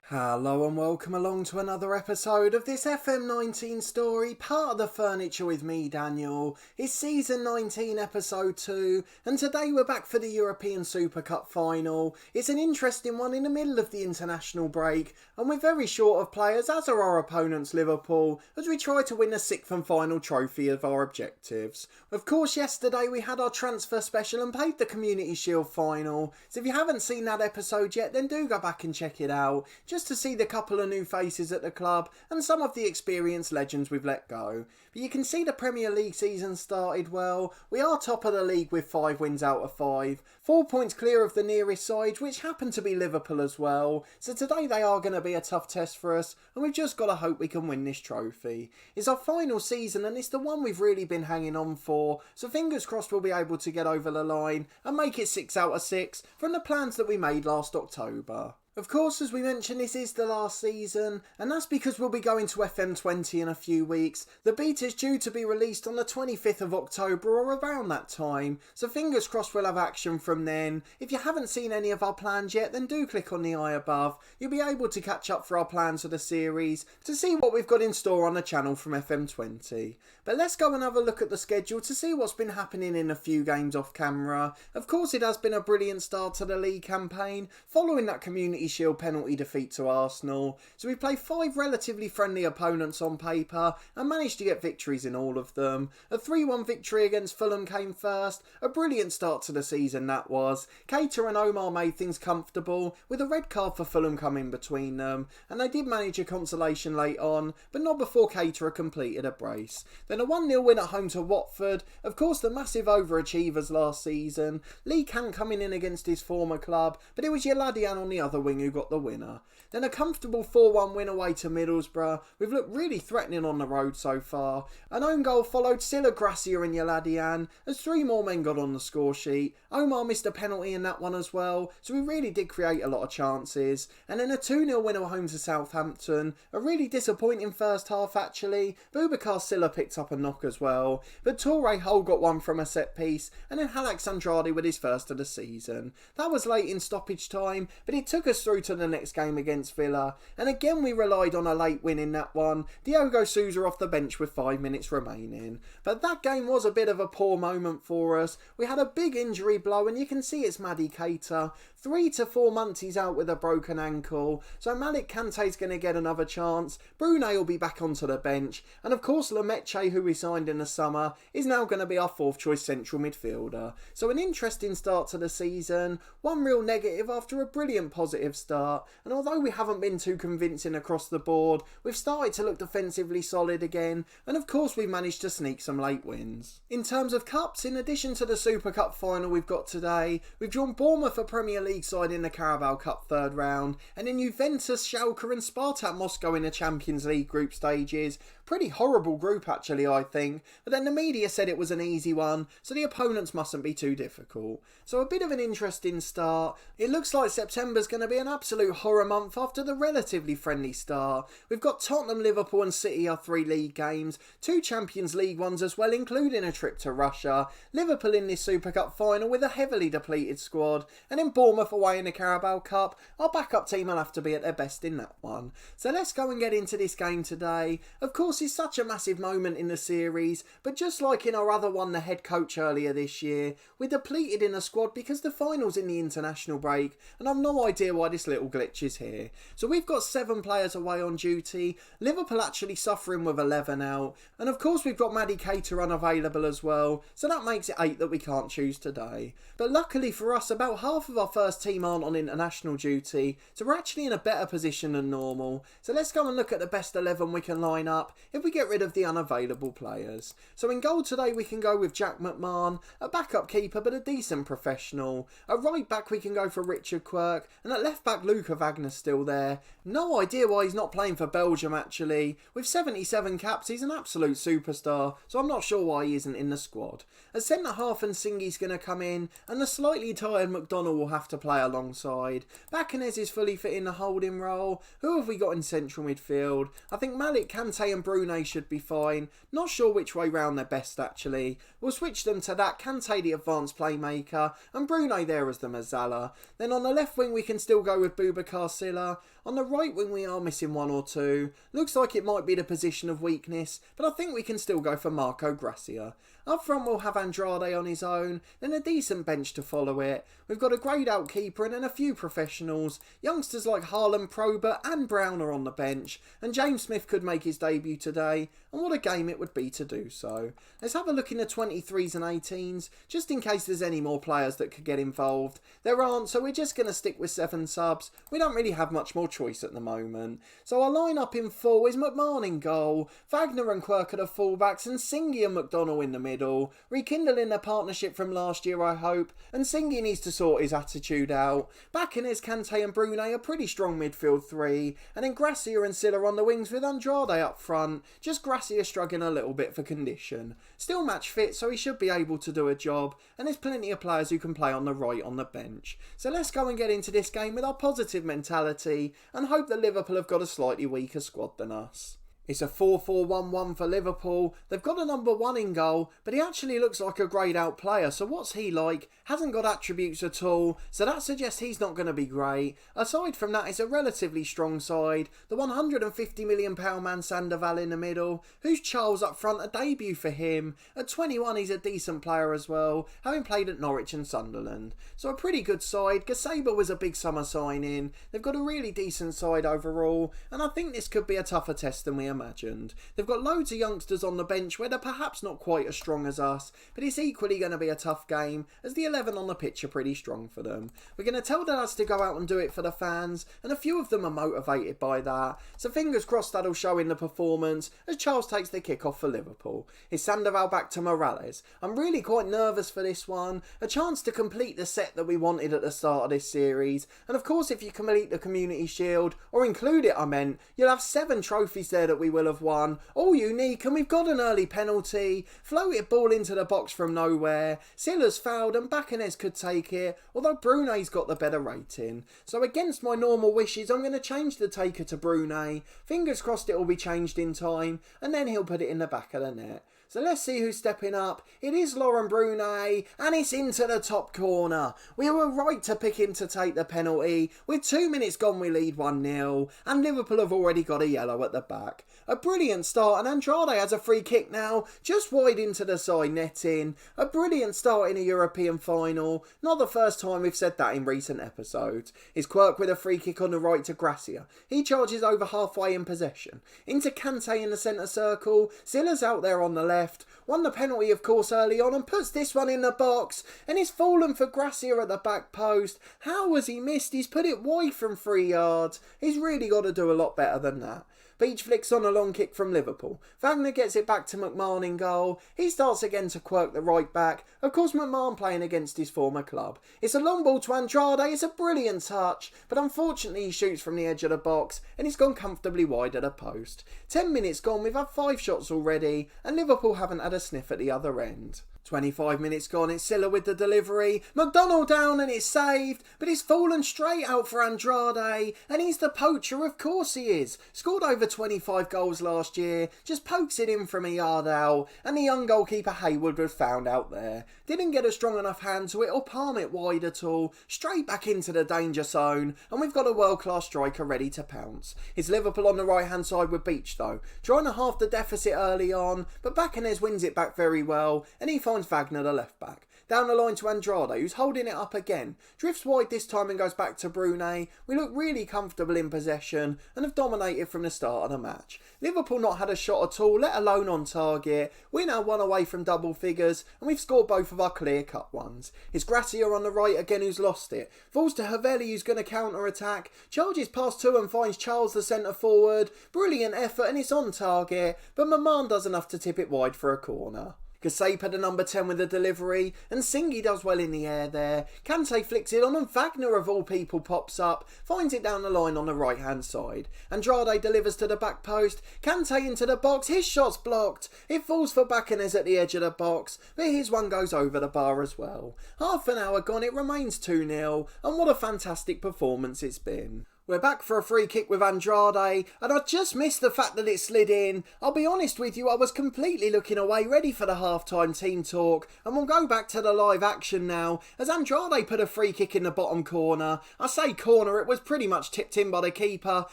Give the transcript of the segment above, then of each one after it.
Hello and welcome along to another episode of this FM19 story, part of the Furniture with me, Daniel. It's season 19, episode 2, and today we're back for the European Super Cup final. It's an interesting one in the middle of the international break, and we're very short of players, as are our opponents Liverpool, as we try to win the sixth and final trophy of our objectives. Of course, yesterday we had our transfer special and played the Community Shield final, so if you haven't seen that episode yet, then do go back and check it out, just to see the couple of new faces at the club and some of the experienced legends we've let go. But you can see the Premier League season started well. We are top of the league with 5 wins out of 5. 4 points clear of the nearest side, which happen to be Liverpool as well. So today they are going to be a tough test for us, and we've just got to hope we can win this trophy. It's our final season and it's the one we've really been hanging on for, so fingers crossed we'll be able to get over the line and make it 6 out of 6 from the plans that we made last October. Of course, as we mentioned, this is the last season, and that's because we'll be going to FM20 in a few weeks. The beta's due to be released on the 25th of October or around that time, so fingers crossed we'll have action from then. If you haven't seen any of our plans yet, then do click on the eye above. You'll be able to catch up for our plans for the series, to see what we've got in store on the channel from FM20. But let's go and have a look at the schedule to see what's been happening in a few games off camera. Of course, it has been a brilliant start to the league campaign, following that Community Shield penalty defeat to Arsenal. So we played 5 relatively friendly opponents on paper and managed to get victories in all of them. A 3-1 victory against Fulham came first. A brilliant start to the season that was. Keita and Omar made things comfortable, with a red card for Fulham coming between them, and they did manage a consolation late on, but not before Keita completed a brace. Then a 1-0 win at home to Watford. Of course, the massive overachievers last season. Lee Kant coming in against his former club, but it was Yiladian on the other wing who got the winner. Then a comfortable 4-1 win away to Middlesbrough. We've looked really threatening on the road so far. An own goal followed Silla, Gracia and Yiladian, as 3 more men got on the score sheet. Omar missed a penalty in that one as well, so we really did create a lot of chances. And then a 2-0 win at home to Southampton. A really disappointing first half actually. Boubacar Silla picked up a knock as well, but Torquay Hull got one from a set piece, and then Halax Andrade with his first of the season. That was late in stoppage time, but it took us through to the next game against Villa, and again we relied on a late win in that one. Diogo Sousa off the bench with 5 minutes remaining. But that game was a bit of a poor moment for us. We had a big injury blow, and you can see it's Maddie Keita. 3 to 4 months he's out with a broken ankle, so Malik Kante's going to get another chance. Brunei will be back onto the bench, and of course Lemaitre, who we signed in the summer, is now going to be our 4th choice central midfielder. So an interesting start to the season, one real negative after a brilliant positive start, and although we haven't been too convincing across the board, we've started to look defensively solid again, and of course we've managed to sneak some late wins. In terms of cups, in addition to the Super Cup final we've got today, we've drawn Bournemouth, a Premier League side, in the Carabao Cup 3rd round, and then Juventus, Schalke and Spartak Moscow in the Champions League group stages. Pretty horrible group actually, I think, but then the media said it was an easy one, so the opponents mustn't be too difficult. So a bit of an interesting start. It looks like September's going to be an absolute horror month after the relatively friendly start. We've got Tottenham, Liverpool and City, our 3 league games, 2 Champions League ones as well, including a trip to Russia, Liverpool in this Super Cup final with a heavily depleted squad, and then Bournemouth away in the Carabao Cup. Our backup team will have to be at their best in that one. So let's go and get into this game today. Of course, it's such a massive moment in the series, but just like in our other one, the head coach earlier this year, we're depleted in a squad because the final's in the international break, and I've no idea why this little glitch is here. So we've got 7 players away on duty, Liverpool actually suffering with 11 out, and of course we've got Maddie Keita unavailable as well, so that makes it 8 that we can't choose today. But luckily for us, about half of our first team aren't on international duty, so we're actually in a better position than normal. So let's go and look at the best 11 we can line up if we get rid of the unavailable players. So in goal today we can go with Jack McMahon, a backup keeper but a decent professional. At right back we can go for Richard Quirk, and at left back Luca Wagner's still there. No idea why he's not playing for Belgium actually. With 77 caps he's an absolute superstar, so I'm not sure why he isn't in the squad. At centre half and Singi's going to come in, and the slightly tired McDonald will have to play alongside. Bacanez is fully fit in the holding role. Who have we got in central midfield? I think Malik Kante and Bruno Brunei should be fine. Not sure which way round they're best actually. We'll switch them to that, Kante the advanced playmaker, and Brunei there as the Mezzala. Then on the left wing we can still go with Boubacar Sylla. On the right wing we are missing one or two. Looks like it might be the position of weakness, but I think we can still go for Marco Gracia. Up front we'll have Andrade on his own, then a decent bench to follow it. We've got a greyed out keeper and then a few professionals. Youngsters like Haaland, Probert and Brown are on the bench, and James Smith could make his debut today, and what a game it would be to do so. Let's have a look in the 23s and 18s, just in case there's any more players that could get involved. There aren't, so we're just going to stick with 7 subs. We don't really have much more choice at the moment. So our line-up in full is McMahon in goal, Wagner and Quirk at the fullbacks, and Singy and McDonnell in the middle, rekindling their partnership from last year I hope, and Singy needs to sort his attitude out. Back in his Kante and Brunei a pretty strong midfield 3, and then Gracia and Sylla on the wings with Andrade up front, just Gracia struggling a little bit for condition. Still match fit, so he should be able to do a job, and there's plenty of players who can play on the right on the bench. So let's go and get into this game with our positive mentality and hope that Liverpool have got a slightly weaker squad than us. It's a 4-4-1-1 for Liverpool. They've got a number 1 in goal, but he actually looks like a greyed out player. So what's he like? Hasn't got attributes at all, so that suggests he's not going to be great. Aside from that, it's a relatively strong side. The £150 million man Sandoval in the middle. Who's Charles up front? A debut for him. At 21, he's a decent player as well, having played at Norwich and Sunderland. So a pretty good side. Gaseba was a big summer signing. They've got a really decent side overall, and I think this could be a tougher test than we imagined. They've got loads of youngsters on the bench where they're perhaps not quite as strong as us, but it's equally going to be a tough game as the 11 on the pitch are pretty strong for them. We're going to tell the lads to go out and do it for the fans, and a few of them are motivated by that, so fingers crossed that'll show in the performance as Charles takes the kick off for Liverpool. It's Sandoval back to Morales. I'm really quite nervous for this one, a chance to complete the set that we wanted at the start of this series, and of course if you complete the Community Shield, or include it I meant, you'll have 7 trophies there that we will have won, all unique, and we've got an early penalty, floated ball into the box from nowhere, Sylla's fouled and Bacanes could take it, although Brunei's got the better rating. So against my normal wishes, I'm going to change the taker to Brunei, fingers crossed it will be changed in time, and then he'll put it in the back of the net. So let's see who's stepping up. It is Laurent Brunei, and it's into the top corner. We were right to pick him to take the penalty. With 2 minutes gone, we lead 1-0, and Liverpool have already got a yellow at the back. A brilliant start, and Andrade has a free kick now, just wide into the side netting. A brilliant start in a European final. Not the first time we've said that in recent episodes. It's Quirk with a free kick on the right to Gracia. He charges over halfway in possession. Into Kante in the centre circle. Sylla's out there on the left. Won the penalty of course early on and puts this one in the box. And it's fallen for Gracia at the back post. How has he missed? He's put it wide from 3 yards. He's really got to do a lot better than that. Beach flicks on a long kick from Liverpool. Wagner gets it back to McMahon in goal. He starts again to Quirk the right back. Of course McMahon playing against his former club. It's a long ball to Andrade. It's a brilliant touch, but unfortunately he shoots from the edge of the box and it's gone comfortably wide at a post. 10 minutes gone, we've had 5 shots already and Liverpool haven't had a sniff at the other end. 25 minutes gone, it's Sylla with the delivery. McDonnell down and it's saved, but it's fallen straight out for Andrade, and he's the poacher, of course he is. Scored over 25 goals last year, just pokes it in from a yard out, and the young goalkeeper Hayward was found out there. Didn't get a strong enough hand to it or palm it wide at all, straight back into the danger zone, and we've got a world-class striker ready to pounce. It's Liverpool on the right-hand side with Beach though, trying to halve the deficit early on, but Bacanes wins it back very well, and he finds Wagner the left back. Down the line to Andrade, who's holding it up again. Drifts wide this time and goes back to Brunei. We look really comfortable in possession and have dominated from the start of the match. Liverpool not had a shot at all, let alone on target. We're now 1 away from double figures and we've scored both of our clear-cut ones. It's Gracia on the right again who's lost it. Falls to Haveli who's going to counter-attack. Charges past 2 and finds Charles the centre-forward. Brilliant effort and it's on target, but Maman does enough to tip it wide for a corner. Gaseba the number 10 with the delivery, and Singy does well in the air there. Kante flicks it on and Wagner of all people pops up, finds it down the line on the right hand side. Andrade delivers to the back post, Kante into the box, his shot's blocked. It falls for Bacanes at the edge of the box, but his one goes over the bar as well. Half an hour gone, it remains 2-0, and what a fantastic performance it's been. We're back for a free kick with Andrade, and I just missed the fact that it slid in. I'll be honest with you, I was completely looking away, ready for the half-time team talk, and we'll go back to the live action now, as Andrade put a free kick in the bottom corner. I say corner, it was pretty much tipped in by the keeper.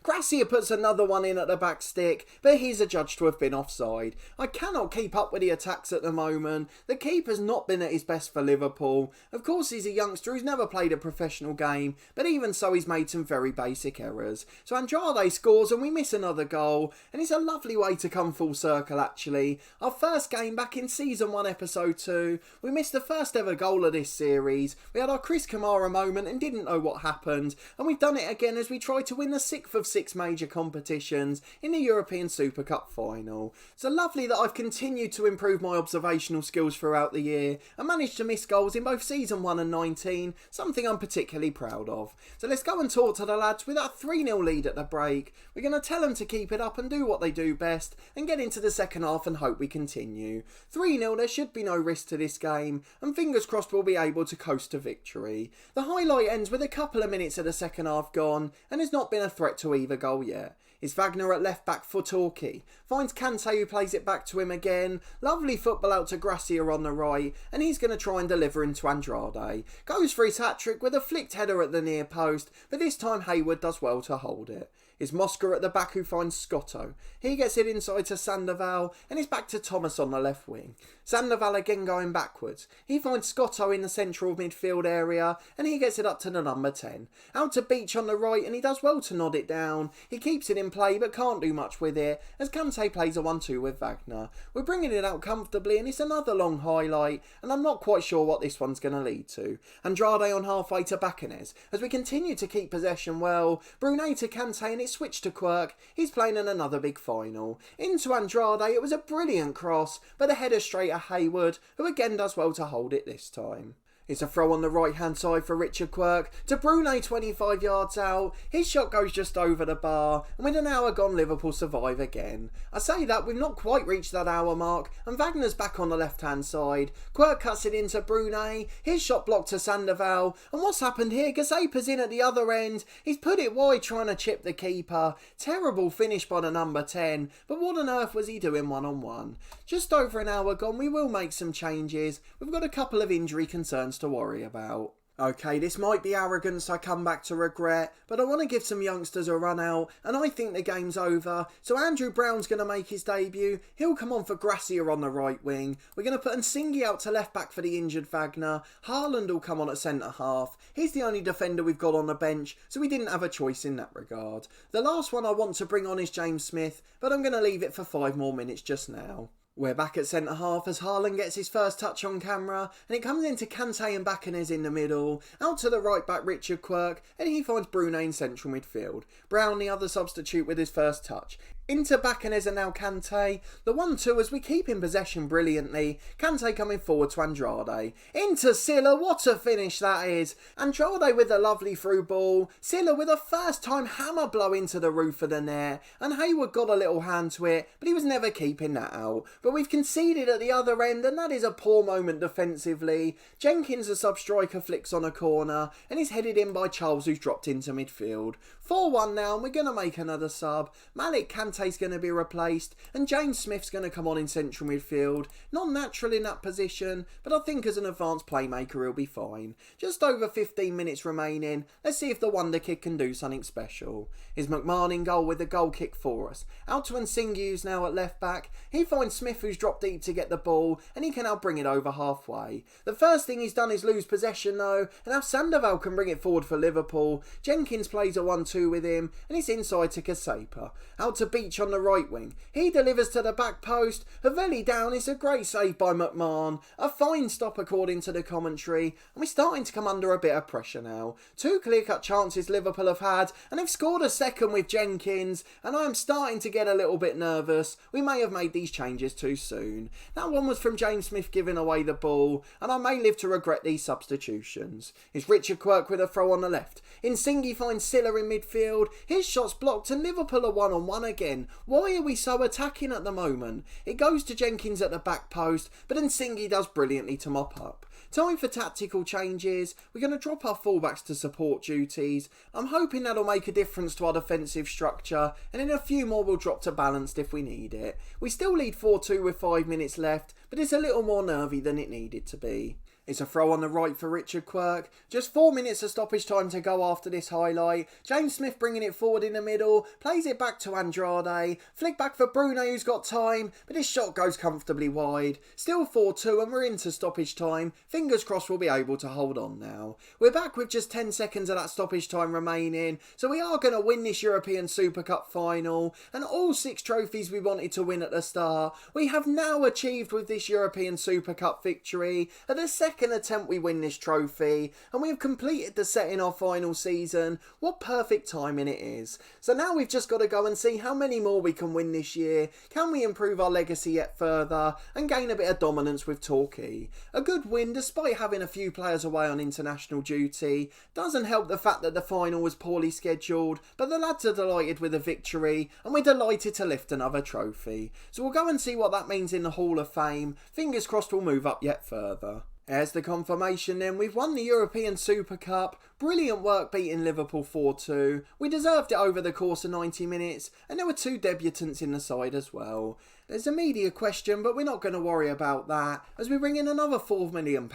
Gracia puts another one in at the back stick, but he's adjudged to have been offside. I cannot keep up with the attacks at the moment. The keeper's not been at his best for Liverpool. Of course, he's a youngster who's never played a professional game, but even so, he's made some very basic errors. So Andrade scores and we miss another goal, and it's a lovely way to come full circle actually. Our first game back in season 1 episode 2, we missed the first ever goal of this series. We had our Chris Kamara moment and didn't know what happened, and we've done it again as we try to win the 6th of 6 major competitions in the European Super Cup final. So lovely that I've continued to improve my observational skills throughout the year and managed to miss goals in both season 1 and 19, something I'm particularly proud of. So let's go and talk to the lads with our 3-0 lead at the break. We're going to tell them to keep it up and do what they do best and get into the second half and hope we continue. 3-0, there should be no risk to this game, and fingers crossed we'll be able to coast to victory. The highlight ends with a couple of minutes of the second half gone, and there's not been a threat to either goal yet. It's Wagner at left back for Torquay. Finds Kante who plays it back to him again. Lovely football out to Gracia on the right, and he's going to try and deliver into Andrade. Goes for his hat-trick with a flicked header at the near post, but this time Hayward does well to hold it. It's Mosca at the back who finds Scotto. He gets it inside to Sandoval, and it's back to Thomas on the left wing. Sandoval again going backwards. He finds Scotto in the central midfield area, and he gets it up to the number 10. Out to Beach on the right, and he does well to nod it down. He keeps it in play, but can't do much with it, as Kante plays a 1-2 with Wagner. We're bringing it out comfortably, and it's another long highlight, and I'm not quite sure what this one's going to lead to. Andrade on halfway to Baccanes, as we continue to keep possession well. Brunei to Kante, and it's switched to Quirk. He's playing in another big final. Into Andrade, it was a brilliant cross, but the header straight at Hayward, who again does well to hold it this time. It's a throw on the right hand side for Richard Quirk to Brunei 25 yards out. His shot goes just over the bar, and with an hour gone Liverpool survive again. I say that we've not quite reached that hour mark, and Wagner's back on the left hand side. Quirk cuts it into Brunei, his shot blocked to Sandoval, and what's happened here? Gazepa's in at the other end. He's put it wide trying to chip the keeper. Terrible finish by the number 10, but what on earth was he doing one-on-one? Just over an hour gone, we will make some changes. We've got a couple of injury concerns to worry about. Okay, this might be arrogance I come back to regret, but I want to give some youngsters a run out, and I think the game's over. So Andrew Brown's going to make his debut. He'll come on for Gracia on the right wing. We're going to put Nsingi out to left back for the injured Wagner. Haaland will come on at centre half. He's the only defender we've got on the bench, so we didn't have a choice in that regard. The last one I want to bring on is James Smith, but I'm going to leave it for 5 more minutes just now. We're back at centre half as Haaland gets his first touch on camera, and it comes into Kante and Baccanes in the middle. Out to the right back Richard Quirk, and he finds Brunei in central midfield. Brown the other substitute with his first touch. Into Baccanes and now Kante. The 1-2 as we keep in possession brilliantly. Kante coming forward to Andrade. Into Silla, what a finish that is. Andrade with a lovely through ball. Silla with a first time hammer blow into the roof of the net. And Hayward got a little hand to it, but he was never keeping that out. But we've conceded at the other end, and that is a poor moment defensively. Jenkins, the sub-striker, flicks on a corner, and he's headed in by Charles, who's dropped into midfield. 4-1 now, and we're going to make another sub. Malik Kante's going to be replaced, and James Smith's going to come on in central midfield. Not natural in that position, but I think as an advanced playmaker he'll be fine. Just over 15 minutes remaining. Let's see if the wonder kid can do something special. Is McMahon in goal with the goal kick for us. Out to Nsingi, who's now at left back. He finds Smith, who's dropped deep to get the ball, and he can now bring it over halfway. The first thing he's done is lose possession though, and now Sandoval can bring it forward for Liverpool. Jenkins plays a 1-2 with him, and it's inside to Gazepa. Out to Beach on the right wing. He delivers to the back post. Haveli down. It's a great save by McMahon. A fine stop according to the commentary, and we're starting to come under a bit of pressure now. 2 clear-cut chances Liverpool have had, and they've scored a second with Jenkins, and I am starting to get a little bit nervous. We may have made these changes too soon. That one was from James Smith giving away the ball, and I may live to regret these substitutions. It's Richard Quirk with a throw on the left. Nsingi finds Silla in midfield. His shot's blocked, and Liverpool are 1-on-1 again. Why are we so attacking at the moment? It goes to Jenkins at the back post, but Nsingi does brilliantly to mop up. Time for tactical changes. We're going to drop our fullbacks to support duties. I'm hoping that'll make a difference to our defensive structure, and then a few more will drop to balanced if we need it. We still lead 4-2 with 5 minutes left, but it's a little more nervy than it needed to be. It's a throw on the right for Richard Quirk. Just 4 minutes of stoppage time to go after this highlight. James Smith bringing it forward in the middle. Plays it back to Andrade. Flick back for Bruno, who's got time. But his shot goes comfortably wide. Still 4-2 and we're into stoppage time. Fingers crossed we'll be able to hold on now. We're back with just 10 seconds of that stoppage time remaining. So we are going to win this European Super Cup final. And all 6 trophies we wanted to win at the start, we have now achieved with this European Super Cup victory. At the second attempt we win this trophy, and we have completed the set in our final season. What perfect timing it is. So now we've just got to go and see how many more we can win this year. Can we improve our legacy yet further and gain a bit of dominance with Torquay? A good win despite having a few players away on international duty. Doesn't help the fact that the final was poorly scheduled, but the lads are delighted with the victory and we're delighted to lift another trophy. So we'll go and see what that means in the Hall of Fame. Fingers crossed we'll move up yet further. There's the confirmation then. We've won the European Super Cup. Brilliant work beating Liverpool 4-2. We deserved it over the course of 90 minutes, and there were 2 debutants in the side as well. There's a media question, but we're not going to worry about that, as we bring in another £4 million.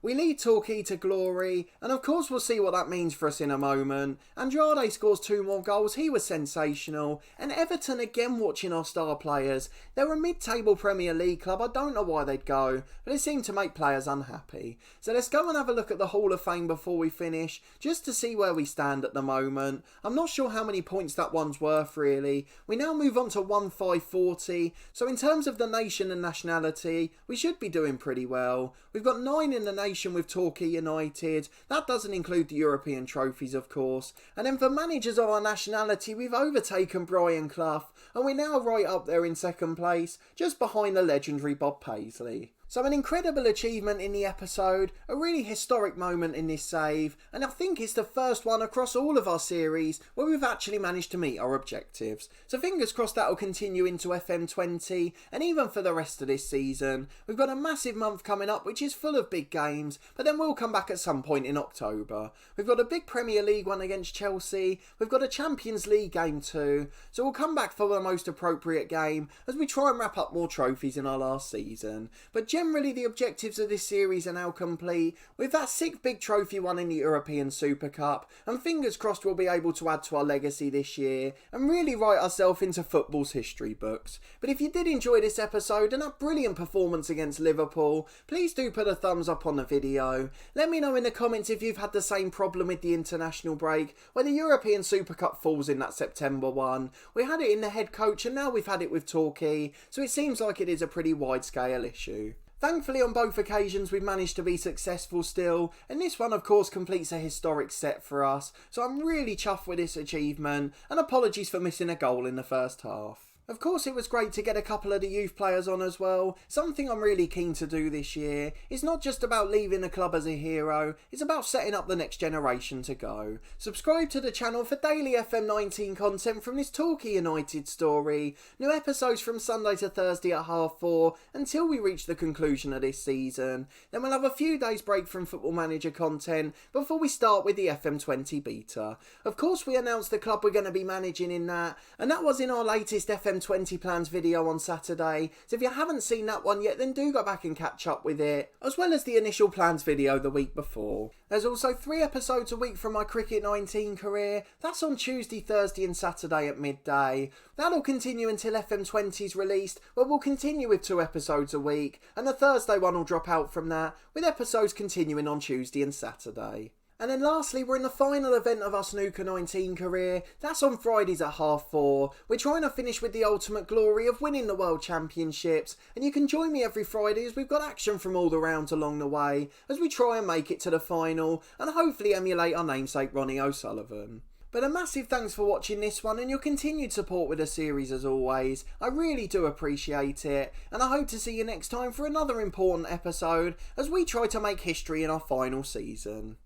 We lead Torquay to glory, and of course we'll see what that means for us in a moment. Andrade scores 2 more goals, he was sensational, and Everton again watching our star players. They're a mid-table Premier League club, I don't know why they'd go, but it seemed to make players unhappy. So let's go and have a look at the Hall of Fame before we finish, just to see where we stand at the moment. I'm not sure how many points that one's worth really. We now move on to 1-5-40. So in terms of the nation and nationality, we should be doing pretty well. We've got 9 in the nation with Torquay United. That doesn't include the European trophies, of course. And then for managers of our nationality, we've overtaken Brian Clough, and we're now right up there in second place, just behind the legendary Bob Paisley. So an incredible achievement in the episode, a really historic moment in this save, and I think it's the first one across all of our series where we've actually managed to meet our objectives. So fingers crossed that'll continue into FM20 and even for the rest of this season. We've got a massive month coming up which is full of big games, but then we'll come back at some point in October. We've got a big Premier League one against Chelsea, we've got a Champions League game too, so we'll come back for the most appropriate game as we try and wrap up more trophies in our last season. But generally the objectives of this series are now complete, with that 6th big trophy won in the European Super Cup, and fingers crossed we'll be able to add to our legacy this year and really write ourselves into football's history books. But if you did enjoy this episode and that brilliant performance against Liverpool, please do put a thumbs up on the video. Let me know in the comments if you've had the same problem with the international break, where the European Super Cup falls in that September one. We had it in the head coach and now we've had it with Torquay, so it seems like it is a pretty wide scale issue. Thankfully on both occasions we've managed to be successful still, and this one of course completes a historic set for us, so I'm really chuffed with this achievement, and apologies for missing a goal in the first half. Of course it was great to get a couple of the youth players on as well. Something I'm really keen to do this year. It's not just about leaving the club as a hero, it's about setting up the next generation to go. Subscribe to the channel for daily FM19 content from this Torquay United story. New episodes from Sunday to Thursday at 4:30 until we reach the conclusion of this season. Then we'll have a few days break from Football Manager content before we start with the FM20 beta. Of course we announced the club we're going to be managing in that, and that was in our latest FM20 plans video on Saturday, so if you haven't seen that one yet then do go back and catch up with it, as well as the initial plans video the week before. There's also 3 episodes a week from my Cricket 19 career. That's on Tuesday, Thursday and Saturday at midday. That'll continue until FM20's released, where we'll continue with 2 episodes a week, and the Thursday one will drop out from that, with episodes continuing on Tuesday and Saturday. And then lastly, we're in the final event of our Snooker 19 career. That's on Fridays at 4:30. We're trying to finish with the ultimate glory of winning the World Championships, and you can join me every Friday as we've got action from all the rounds along the way as we try and make it to the final and hopefully emulate our namesake Ronnie O'Sullivan. But a massive thanks for watching this one and your continued support with the series as always. I really do appreciate it, and I hope to see you next time for another important episode as we try to make history in our final season.